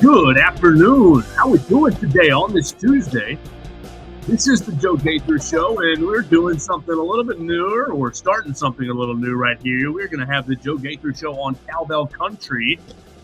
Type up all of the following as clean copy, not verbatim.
Good afternoon. How we doing today on this Tuesday? This is the Joe Gaither Show, and we're doing something a little bit newer, or starting something a little new right here. We're going to have the Joe Gaither Show on Cowbell Country.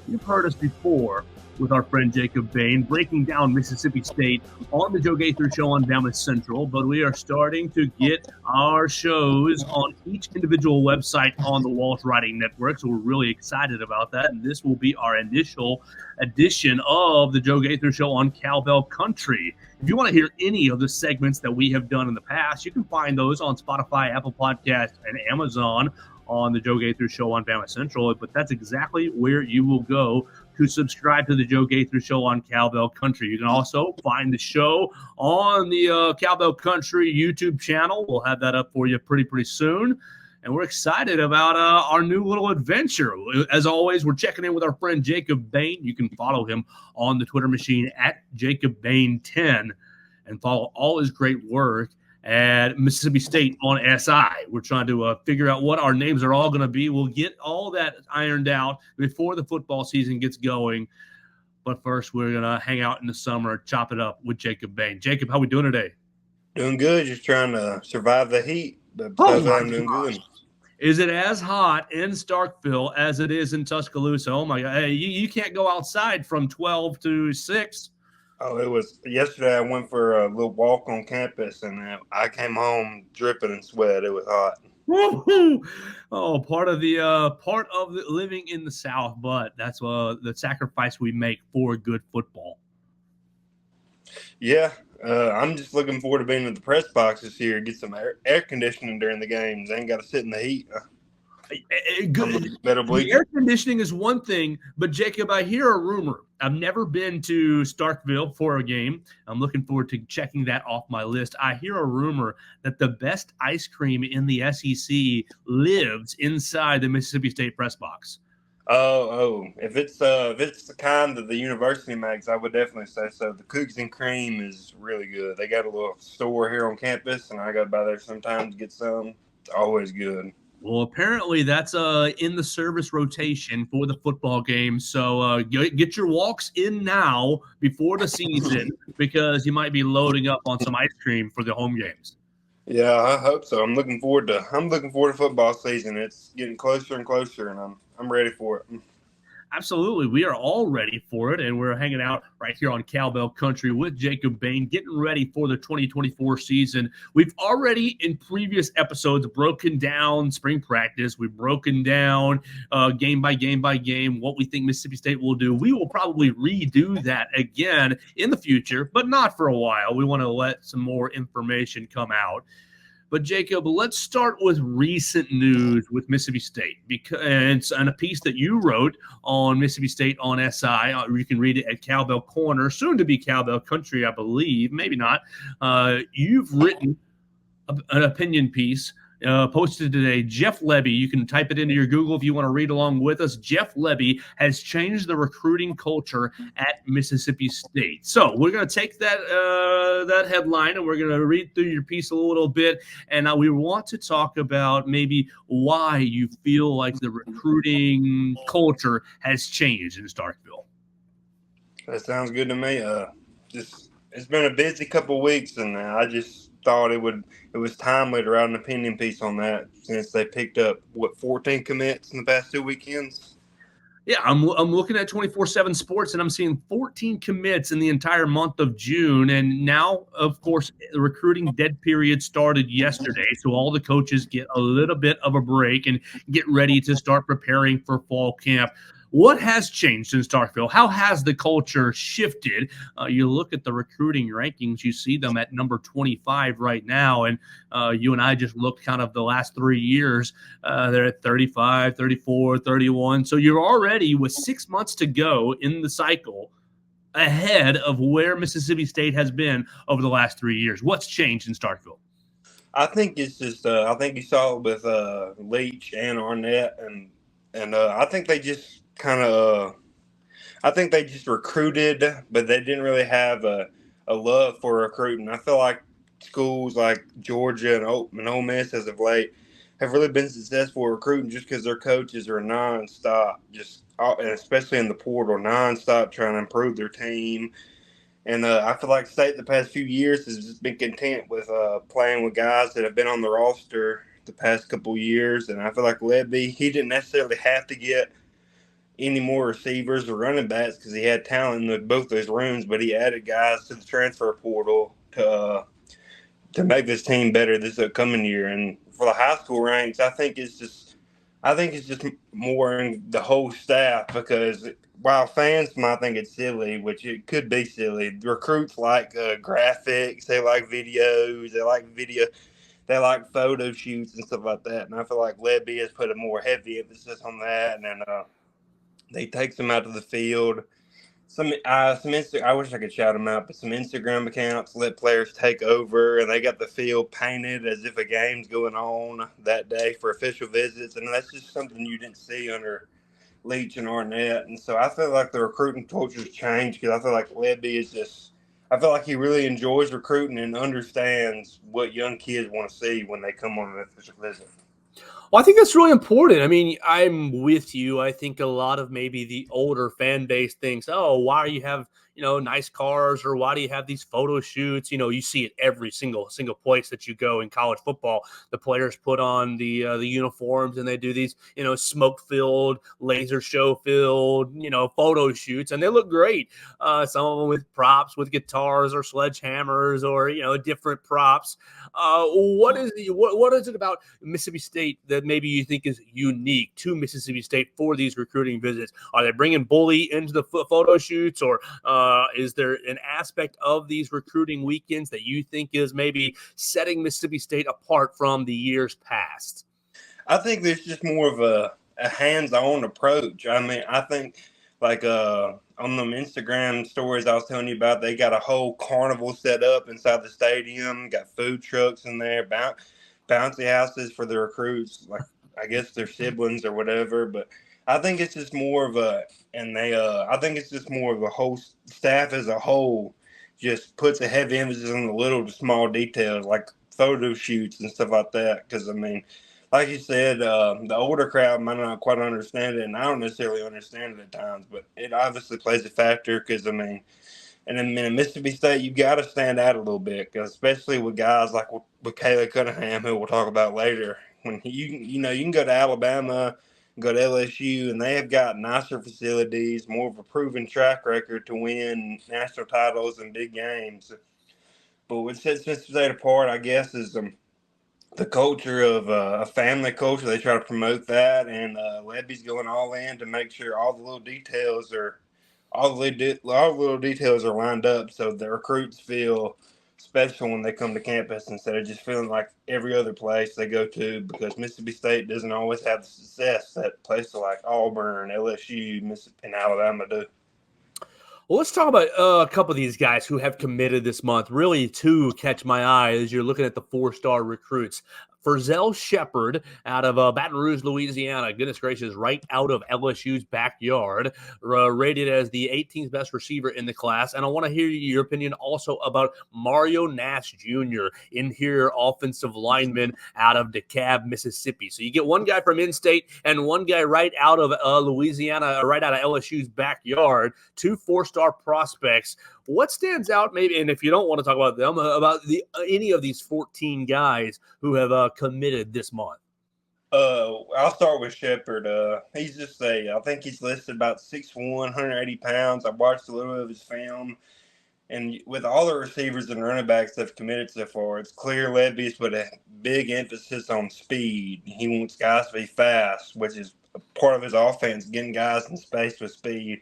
You've heard us before with our friend Jacob Bain breaking down Mississippi State on the Joe Gaither Show on Bama Central, but we are starting to get our shows on each individual website on the Walsh Writing Network, so we're really excited about that, and this will be our initial edition of the Joe Gaither Show on Cowbell Country. If you want to hear any of the segments that we have done in the past, you can find those on Spotify, Apple Podcasts, and Amazon on the Joe Gaither Show on Bama Central. But that's exactly where you will go to subscribe to the Joe Gaither Show on Cowbell Country. You can also find the show on the Cowbell Country YouTube channel. We'll have that up for you pretty soon. And we're excited about our new little adventure. As always, we're checking in with our friend Jacob Bain. You can follow him on the Twitter machine at JacobBain10 and follow all his great work at Mississippi State on SI. We're trying to figure out what our names are all going to be. We'll get all that ironed out before the football season gets going. But first, we're going to hang out in the summer, chop it up with Jacob Bain. Jacob, how we doing today? Doing good. Just trying to survive the heat. But I'm doing good. Is it as hot in Starkville as it is in Tuscaloosa? Oh, my God. Hey, you can't go outside from 12 to 6. Oh, it was yesterday. I went for a little walk on campus, and I came home dripping in sweat. It was hot. Woo-hoo! Oh, part of the living in the South, but that's the sacrifice we make for good football. Yeah, I'm just looking forward to being in the press box this year. Get some air conditioning during the games. I ain't got to sit in the heat. Good. The air conditioning is one thing, but Jacob, I hear a rumor. I've never been to Starkville for a game. I'm looking forward to checking that off my list. I hear a rumor that the best ice cream in the SEC lives inside the Mississippi State press box. Oh! If it's the kind that the university makes, I would definitely say so. The cookies and cream is really good. They got a little store here on campus, and I go by there sometimes to get some. It's always good. Well, apparently that's in the service rotation for the football game. So get your walks in now before the season because you might be loading up on some ice cream for the home games. Yeah, I hope so. I'm looking forward to football season. It's getting closer and closer, and I'm ready for it. Absolutely. We are all ready for it, and we're hanging out right here on Cowbell Country with Jacob Bain, getting ready for the 2024 season. We've already, in previous episodes, broken down spring practice. We've broken down game by game what we think Mississippi State will do. We will probably redo that again in the future, but not for a while. We want to let some more information come out. But, Jacob, let's start with recent news with Mississippi State and a piece that you wrote on Mississippi State on SI. You can read it at Cowbell Corner, soon to be Cowbell Country, I believe. Maybe not. You've written an opinion piece posted today. Jeff Lebby, you can type it into your Google if you want to read along with us. Jeff Lebby has changed the recruiting culture at Mississippi State. So we're going to take that headline and we're going to read through your piece a little bit. And we want to talk about maybe why you feel like the recruiting culture has changed in Starkville. That sounds good to me. It's been a busy couple of weeks, and I just thought it was timely to write an opinion piece on that since they picked up 14 commits in the past 2 weekends. Yeah, I'm looking at 24/7 Sports, and I'm seeing 14 commits in the entire month of June. And now, of course, the recruiting dead period started yesterday, so all the coaches get a little bit of a break and get ready to start preparing for fall camp. What has changed in Starkville? How has the culture shifted? You look at the recruiting rankings, you see them at number 25 right now, and you and I just looked kind of the last 3 years. They're at 35, 34, 31. So you're already, with 6 months to go in the cycle, ahead of where Mississippi State has been over the last 3 years. What's changed in Starkville? I think it's just I think you saw it with Leach and Arnett, and I think they just I think they just recruited, but they didn't really have a love for recruiting. I feel like schools like Georgia and Ole Miss as of late have really been successful recruiting just because their coaches are nonstop, and especially in the portal, nonstop trying to improve their team. And I feel like State the past few years has just been content with playing with guys that have been on the roster the past couple years. And I feel like Lebby, he didn't necessarily have to get any more receivers or running backs because he had talent in both those rooms, but he added guys to the transfer portal to make this team better this upcoming year. And for the high school ranks, I think it's just more in the whole staff because while fans might think it's silly, which it could be silly, the recruits like graphics, they like videos, they like photo shoots and stuff like that. And I feel like Lebby has put a more heavy emphasis on that, and then they takes them out to the field. I wish I could shout them out, but some Instagram accounts let players take over, and they got the field painted as if a game's going on that day for official visits, and that's just something you didn't see under Leach and Arnett. And so I feel like the recruiting culture's changed because I feel like Lebby is just. I feel like he really enjoys recruiting and understands what young kids want to see when they come on an official visit. Well, I think that's really important. I mean, I'm with you. I think a lot of maybe the older fan base thinks, oh, why do you have, nice cars, or why do you have these photo shoots? You see it every single place that you go in college football. The players put on the uniforms and they do these, smoke-filled, laser show-filled, photo shoots, and they look great. Some of them with props, with guitars or sledgehammers or, different props. What is it about Mississippi State that maybe you think is unique to Mississippi State for these recruiting visits? Are they bringing Bully into the photo shoots, or is there an aspect of these recruiting weekends that you think is maybe setting Mississippi State apart from the years past? I think there's just more of a hands-on approach. I mean, I think like on them Instagram stories I was telling you about, they got a whole carnival set up inside the stadium, got food trucks in there, bouncy houses for the recruits, like I guess their siblings or whatever. But I think it's just more of I think it's just more of a whole staff as a whole just puts a heavy emphasis on the little to small details like photo shoots and stuff like that. Because I mean, like you said, the older crowd might not quite understand it, and I don't necessarily understand it at times, but it obviously plays a factor because, I mean, and in Mississippi State, you got to stand out a little bit, especially with guys like with Caleb Cunningham, who we'll talk about later. When you can go to Alabama, go to LSU, and they have got nicer facilities, more of a proven track record to win national titles and big games. But what sets Mississippi State apart, I guess, is the culture of a family culture. They try to promote that, and Lebby's going all in to make sure all the little details are lined up, so the recruits feel special when they come to campus instead of just feeling like every other place they go to. Because Mississippi State doesn't always have the success that places like Auburn, LSU, Mississippi, and Alabama do. Well, let's talk about a couple of these guys who have committed this month. Really, two catch my eye as you're looking at the 4-star recruits. Ferzell Shepard out of Baton Rouge, Louisiana. Goodness gracious, right out of LSU's backyard. Rated as the 18th best receiver in the class. And I want to hear your opinion also about Mario Nash Jr., interior offensive lineman out of DeKalb, Mississippi. So you get one guy from in-state and one guy right out of Louisiana, right out of LSU's backyard. 2 4-star prospects. What stands out, maybe, and if you don't want to talk about them, about any of these 14 guys who have committed this month? I'll start with Shepard. He's just I think he's listed about 6'1", 180 pounds. I watched a little of his film, and with all the receivers and running backs that have committed so far, it's clear Lebby's put a big emphasis on speed. He wants guys to be fast, which is part of his offense, getting guys in space with speed.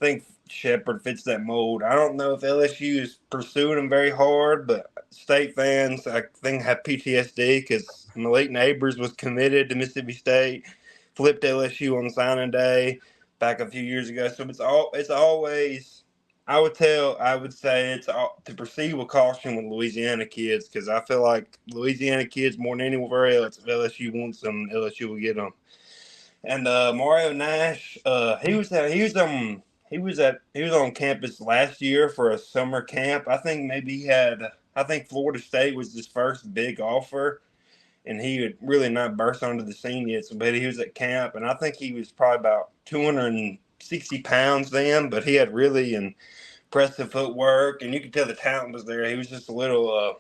I think Shepard fits that mold. I don't know if LSU is pursuing him very hard, but State fans, I think, have PTSD because Malik Neighbors was committed to Mississippi State, flipped LSU on signing day back a few years ago. So it's always, I would say it's to proceed with caution with Louisiana kids because I feel like Louisiana kids more than anywhere else, if LSU wants them, LSU will get them. And Mario Nash, he was on campus last year for a summer camp. I think Florida State was his first big offer. and he had really not burst onto the scene yet. So, but he was at camp, and I think he was probably about 260 pounds then, but he had really impressive footwork, and you could tell the talent was there. He was just a little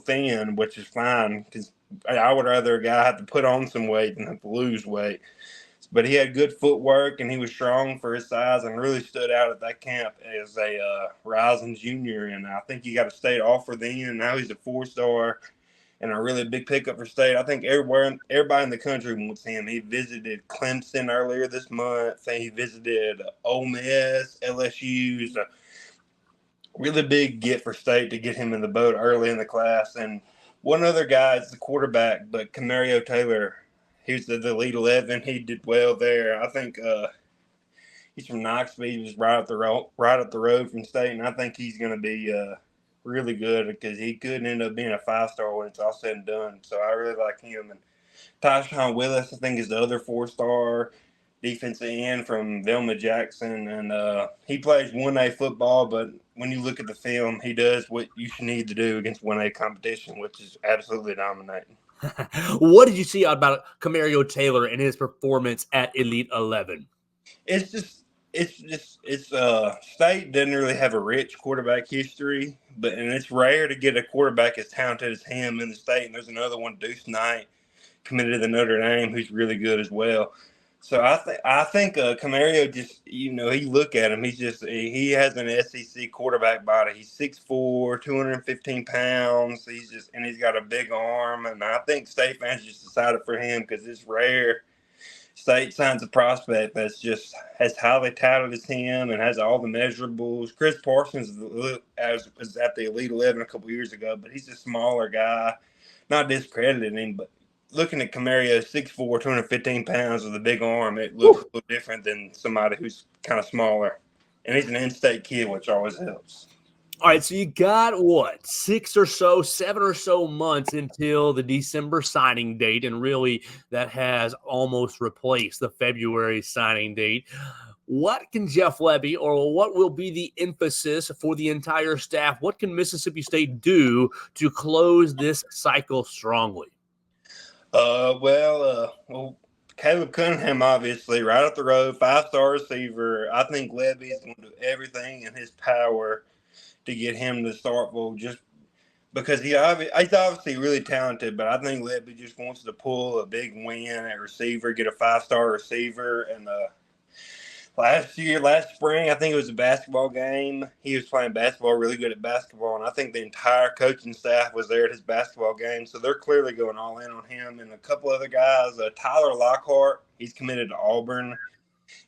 thin, which is fine because I would rather a guy have to put on some weight than have to lose weight. But he had good footwork, and he was strong for his size and really stood out at that camp as a rising junior. And I think he got a state offer then, and now he's a 4-star and a really big pickup for state. I think everybody in the country wants him. He visited Clemson earlier this month. He visited Ole Miss, LSU's a really big get for state to get him in the boat early in the class. And one other guy is the quarterback, but Camario Taylor, he was the Elite 11. He did well there. I think he's from Knoxville. He was right up the road from state, and I think he's going to be really good because he could end up being a 5-star when it's all said and done. So I really like him. And Tyshawn Willis, I think, is the other 4-star defensive end from Velma Jackson, and he plays 1A football, but when you look at the film, he does what you should need to do against 1A competition, which is absolutely dominating. What did you see about Camario Taylor and his performance at Elite 11? It's state doesn't really have a rich quarterback history, and it's rare to get a quarterback as talented as him in the state. And there's another one, Deuce Knight, committed to the Notre Dame, who's really good as well. So I think Camario just, you look at him, he has an SEC quarterback body. He's 6'4", 215 pounds. And he's got a big arm. And I think state fans just decided for him because it's rare. State signs a prospect that's just as highly touted as him and has all the measurables. Chris Parsons was at the Elite 11 a couple years ago, but he's a smaller guy. Not discrediting him, but looking at Camario, 6'4", 215 pounds with a big arm, it looks a little different than somebody who's kind of smaller. And he's an in-state kid, which always helps. All right, so you got 7 or so months until the December signing date, and really that has almost replaced the February signing date. What can Jeff Lebby, or what will be the emphasis for the entire staff? What can Mississippi State do to close this cycle strongly? Caleb Cunningham, obviously, right up the road, 5-star receiver. I think Lebby is going to do everything in his power to get him to Starkville, just because he's obviously really talented, but I think Lebby just wants to pull a big win at receiver, get a 5-star receiver. And last spring, I think it was a basketball game. He was playing basketball, really good at basketball, and I think the entire coaching staff was there at his basketball game. So they're clearly going all in on him. And a couple other guys, Tyler Lockhart, he's committed to Auburn.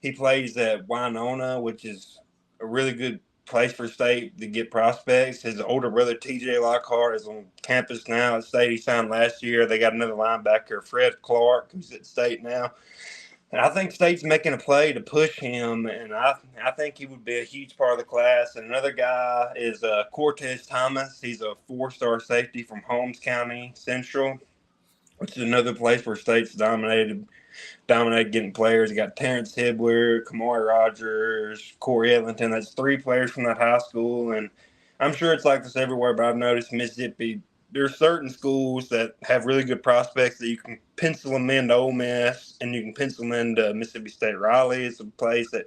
He plays at Winona, which is a really good place for state to get prospects. His older brother, TJ Lockhart, is on campus now at state. He signed last year. They got another linebacker, Fred Clark, who's at state now. And I think state's making a play to push him, and I think he would be a huge part of the class. And another guy is Cortez Thomas. He's a 4-star safety from Holmes County Central, which is another place where state's dominated getting players. You got Terrence Hibbler, Kamari Rogers, Corey Ellington. That's 3 players from that high school. And I'm sure it's like this everywhere, but I've noticed Mississippi, there's certain schools that have really good prospects that you can pencil them into Ole Miss, and you can pencil them into Mississippi State. Raleigh is a place that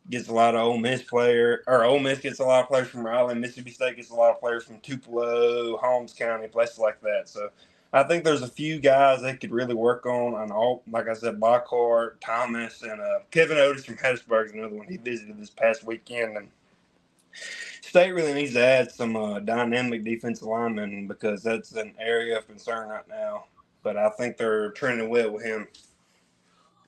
gets a lot of Ole Miss players, or Ole Miss gets a lot of players from Raleigh. Mississippi State gets a lot of players from Tupelo, Holmes County, places like that. So I think there's a few guys they could really work on all, like I said, Lockhart, Thomas, and Kevin Otis from Hattiesburg is another one. He visited this past weekend. And state really needs to add some dynamic defensive linemen because that's an area of concern right now. But I think they're trending well with him.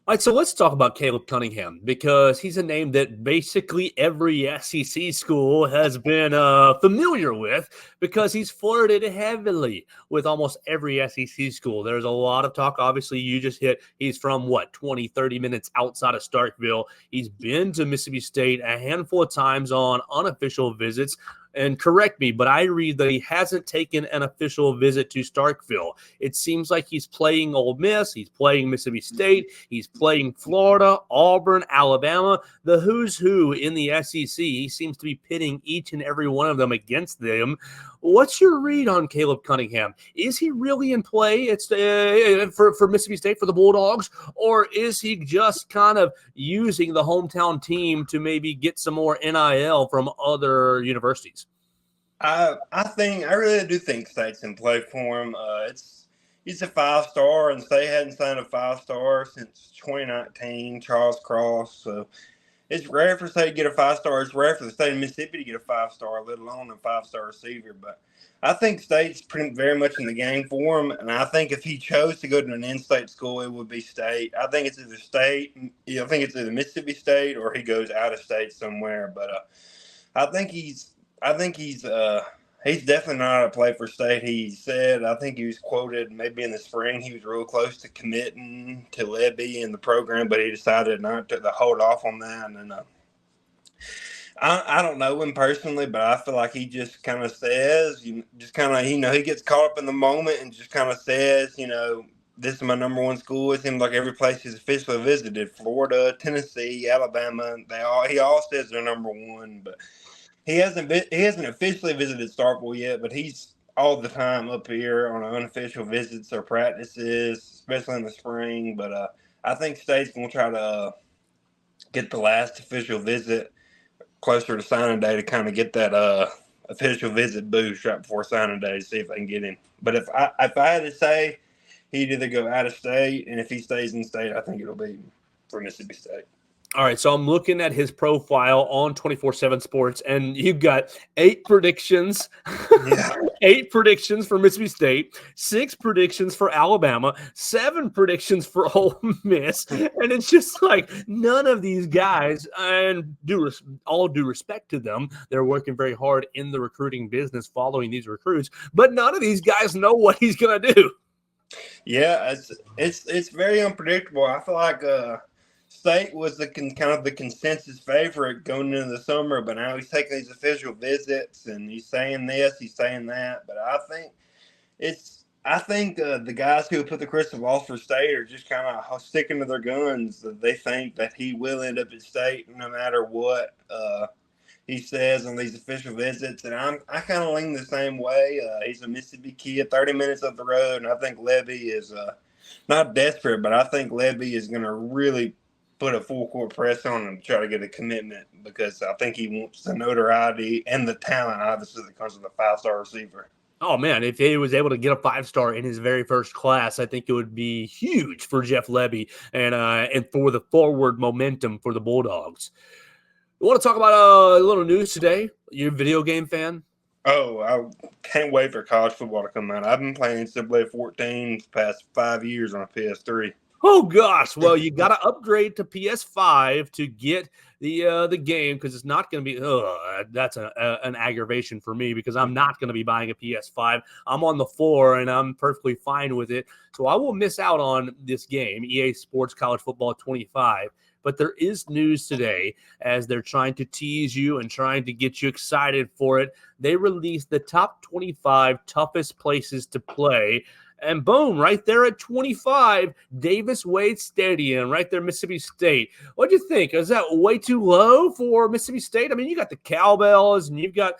All right, so let's talk about Caleb Cunningham because he's a name that basically every SEC school has been familiar with because he's flirted heavily with almost every SEC school. There's a lot of talk. Obviously, you just hit he's from, 20, 30 minutes outside of Starkville. He's been to Mississippi State a handful of times on unofficial visits. And correct me, but I read that he hasn't taken an official visit to Starkville. It seems like he's playing Ole Miss, he's playing Mississippi State, he's playing Florida, Auburn, Alabama, the who's who in the SEC. He seems to be pitting each and every one of them against them. What's your read on Caleb Cunningham? Is he really in play? It's for Mississippi State, for the Bulldogs, or is he just kind of using the hometown team to maybe get some more NIL from other universities? I really do think State's in play for him. He's a 5-star, and State hadn't signed a 5-star since 2019, Charles Cross. So it's rare for State to get a 5-star. It's rare for the state of Mississippi to get a 5-star, let alone a 5-star receiver. But I think State's very much in the game for him, and I think if he chose to go to an in-state school, it would be State. I think it's either State. I think it's either Mississippi State or he goes out of state somewhere. But I think he's definitely not out of play for State. He said, I think he was quoted maybe in the spring, he was real close to committing to Lebby in the program, but he decided not to hold off on that. And I don't know him personally, but I feel like he just kind of says, he gets caught up in the moment and just kind of says, this is my number one school. It seems like every place he's officially visited, Florida, Tennessee, Alabama, he all says they're number one, but he hasn't officially visited Starkville yet, but he's all the time up here on unofficial visits or practices, especially in the spring. But I think State's going to try to get the last official visit closer to signing day to kind of get that official visit boost right before signing day to see if they can get him. But if I had to say, he'd either go out of state, and if he stays in state, I think it'll be for Mississippi State. All right, so I'm looking at his profile on 24/7 Sports, and you've got 8 predictions. Yeah. 8 predictions for Mississippi State, 6 predictions for Alabama, 7 predictions for Ole Miss, and it's just like none of these guys, and all due respect to them, they're working very hard in the recruiting business following these recruits, but none of these guys know what he's going to do. Yeah, it's very unpredictable. I feel like State was kind of the consensus favorite going into the summer, but now he's taking these official visits and he's saying this, he's saying that. But I think the guys who put the crystal ball for State are just kind of sticking to their guns. That they think that he will end up at State no matter what he says on these official visits, and I kind of lean the same way. He's a Mississippi kid, 30 minutes up the road, and I think Lebby is not desperate, but I think Lebby is going to really put a full court press on him to try to get a commitment because I think he wants the notoriety and the talent, obviously, that comes with a 5-star receiver. Oh, man, if he was able to get a 5-star in his very first class, I think it would be huge for Jeff Lebby and for the forward momentum for the Bulldogs. We want to talk about a little news today. You're a video game fan? Oh, I can't wait for college football to come out. I've been playing NCAA 14 the past 5 years on a PS3. Oh gosh! Well, you got to upgrade to PS5 to get the game because it's not going to be. That's an aggravation for me because I'm not going to be buying a PS5. I'm on the floor and I'm perfectly fine with it. So I will miss out on this game, EA Sports College Football 25. But there is news today as they're trying to tease you and trying to get you excited for it. They released the top 25 toughest places to play. And boom, right there at 25, Davis Wade Stadium, right there, Mississippi State. What do you think? Is that way too low for Mississippi State? I mean, you got the Cowbells and you've got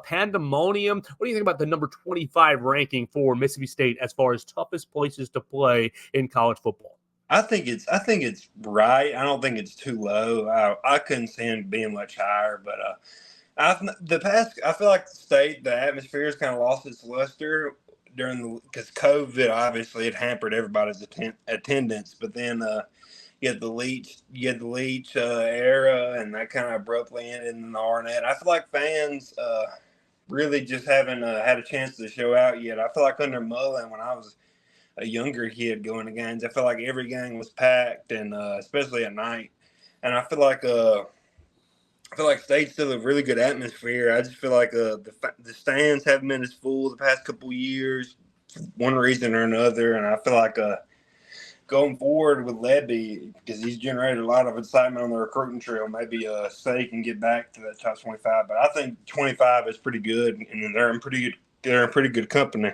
Pandemonium. What do you think about the number 25 ranking for Mississippi State as far as toughest places to play in college football? I think it's right. I don't think it's too low. I couldn't see it being much higher, but I feel like the atmosphere has kind of lost its luster because COVID obviously it hampered everybody's attendance, but then you had the Leach era, and that kind of abruptly ended in the Arnett. I feel like fans really just haven't had a chance to show out yet. I feel like under Mullen, when I was a younger kid going to games, I feel like every game was packed, and especially at night. And I feel like State's still a really good atmosphere. I just feel like the stands haven't been as full the past couple years, for one reason or another. And I feel like going forward with Lebby, because he's generated a lot of excitement on the recruiting trail, maybe State can get back to that top 25. But I think 25 is pretty good, and they're in pretty good company.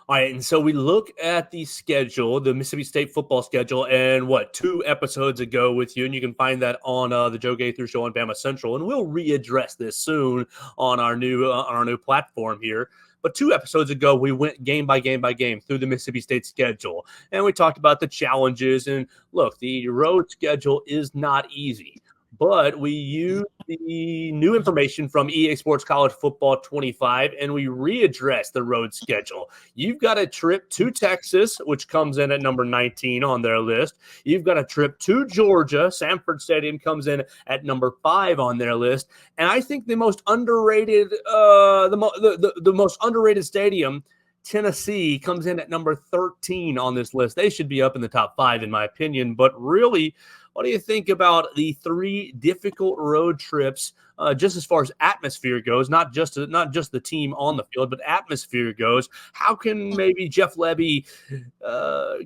All right, and so we look at the schedule, the Mississippi State football schedule, and 2 episodes ago with you, and you can find that on the Joe Gaither Show on Bama Central, and we'll readdress this soon on our new platform here. But 2 episodes ago, we went game by game by game through the Mississippi State schedule, and we talked about the challenges. And look, the road schedule is not easy, but we use the new information from EA Sports College Football 25, and we readdress the road schedule. You've got a trip to Texas, which comes in at number 19 on their list. You've got a trip to Georgia. Sanford Stadium comes in at number 5 on their list. And I think the most underrated, the most underrated stadium, Tennessee, comes in at number 13 on this list. They should be up in the top 5, in my opinion. But really, what do you think about the 3 difficult road trips, just as far as atmosphere goes, not just the team on the field, but atmosphere goes? How can maybe Jeff Lebby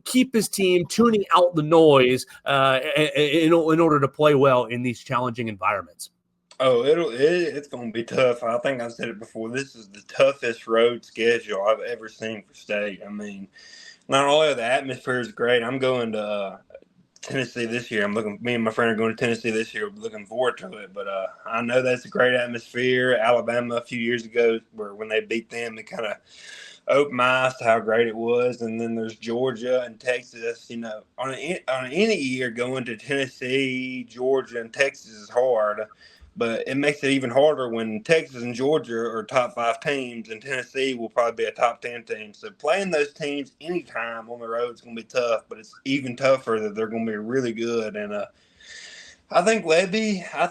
keep his team tuning out the noise in order to play well in these challenging environments? Oh, it's going to be tough. I think I've said it before. This is the toughest road schedule I've ever seen for State. I mean, not only the atmosphere is great. I'm going to Tennessee this year. Me and my friend are going to Tennessee this year. We're looking forward to it. But I know that's a great atmosphere. Alabama a few years ago, when they beat them, it kind of opened my eyes to how great it was. And then there's Georgia and Texas. You know, on any year, going to Tennessee, Georgia, and Texas is hard. But it makes it even harder when Texas and Georgia are top 5 teams, and Tennessee will probably be a top 10 team. So playing those teams anytime on the road is going to be tough, but it's even tougher that they're going to be really good. And I think Lebby, I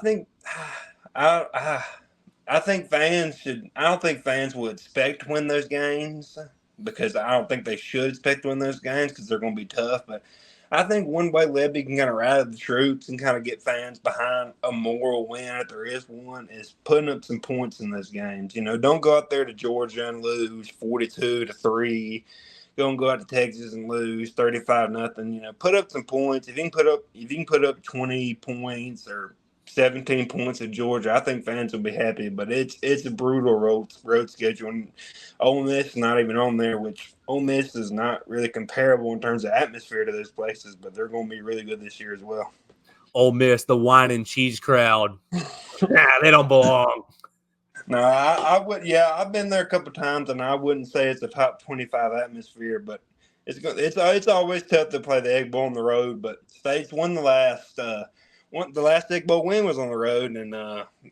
think fans should. I don't think fans will expect to win those games, because I don't think they should expect to win those games because they're going to be tough. But I think one way Lebby can kind of rally the troops and kind of get fans behind a moral win, if there is one, is putting up some points in those games. You know, don't go out there to Georgia and lose 42-3. Don't go out to Texas and lose 35-0. You know, put up some points. If you can put up 20 points or 17 points at Georgia, I think fans will be happy. But it's a brutal road schedule. And Ole Miss is not even on there, which Ole Miss is not really comparable in terms of atmosphere to those places, but they're going to be really good this year as well. Ole Miss, the wine and cheese crowd. They don't belong. No, I would. Yeah, I've been there a couple of times, and I wouldn't say it's a top 25 atmosphere, but it's always tough to play the Egg Bowl on the road. But State's won the last Egg Bowl win was on the road, and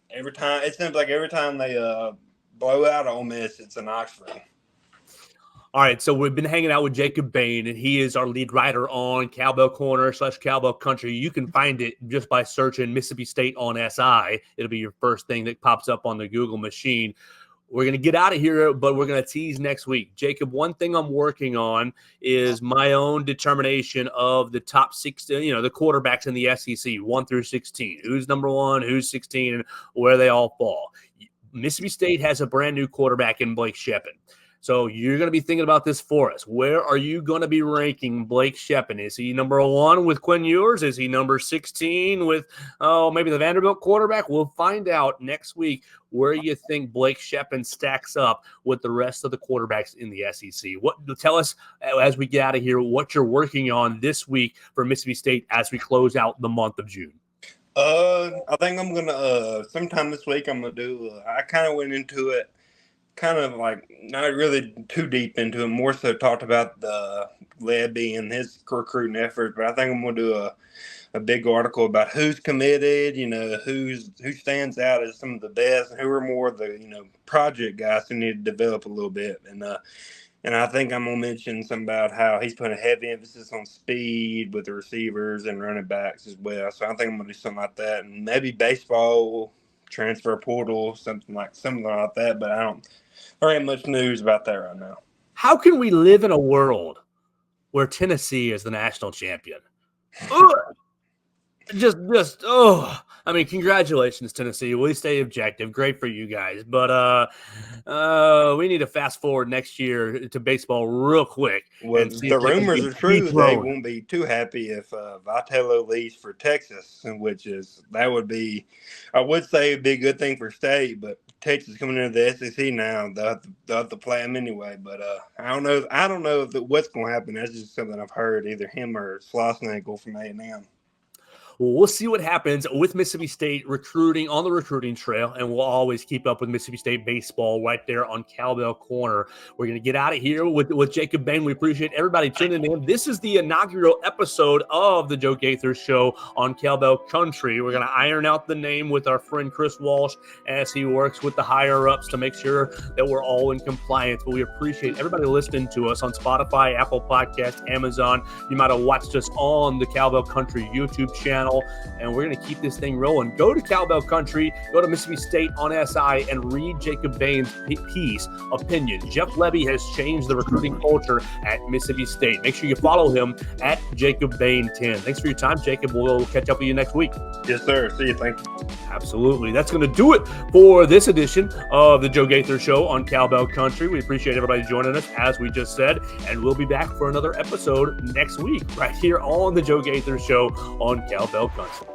every time they blow out Ole Miss, it's in Oxford. All right, so we've been hanging out with Jacob Bain, and he is our lead writer on Cowbell Corner / Cowbell Country. You can find it just by searching Mississippi State on SI. It'll be your first thing that pops up on the Google machine. We're going to get out of here, but we're going to tease next week. Jacob, one thing I'm working on is my own determination of the top 16, the quarterbacks in the SEC, 1 through 16. Who's number 1, who's 16, and where they all fall. Mississippi State has a brand new quarterback in Blake Sheppin. So you're going to be thinking about this for us. Where are you going to be ranking Blake Sheppin? Is he number 1 with Quinn Ewers? Is he number 16 with, maybe the Vanderbilt quarterback? We'll find out next week where you think Blake Sheppin stacks up with the rest of the quarterbacks in the SEC. Tell us, as we get out of here, what you're working on this week for Mississippi State as we close out the month of June. I think I'm going to, sometime this week, I'm going to do, I kind of went into it, kind of like not really too deep into it, more so talked about the Lebby and his recruiting effort. But I think I'm going to do a big article about who's committed, who stands out as some of the best, and who are more the, project guys who need to develop a little bit. And I think I'm going to mention something about how he's putting a heavy emphasis on speed with the receivers and running backs as well. So I think I'm going to do something like that, and maybe baseball, transfer portal, something like that. But there ain't much news about that right now. How can we live in a world where Tennessee is the national champion? I mean, congratulations, Tennessee. We stay objective. Great for you guys. But we need to fast forward next year to baseball real quick. Well, the rumors are true. They won't be too happy if Vitello leaves for Texas, I would say it'd be a good thing for State, but Texas coming into the SEC now, they'll have to play him anyway. But I don't know. I don't know what's going to happen. That's just something I've heard. Either him or Schlossnagle from A&M. Well, we'll see what happens with Mississippi State recruiting on the recruiting trail, and we'll always keep up with Mississippi State baseball right there on Cowbell Corner. We're going to get out of here with Jacob Bain. We appreciate everybody tuning in. This is the inaugural episode of the Joe Gaither Show on Cowbell Country. We're going to iron out the name with our friend Chris Walsh as he works with the higher-ups to make sure that we're all in compliance. But we appreciate everybody listening to us on Spotify, Apple Podcasts, Amazon. You might have watched us on the Cowbell Country YouTube channel. And we're going to keep this thing rolling. Go to Cowbell Country, go to Mississippi State on SI, and read Jacob Bain's piece, Opinion. Jeff Lebby has changed the recruiting culture at Mississippi State. Make sure you follow him at Jacob Bain 10. Thanks for your time, Jacob. We'll catch up with you next week. Yes, sir. See you. Thank you. Absolutely. That's going to do it for this edition of the Joe Gaither Show on Cowbell Country. We appreciate everybody joining us, as we just said, and we'll be back for another episode next week right here on the Joe Gaither Show on Cowbell Country.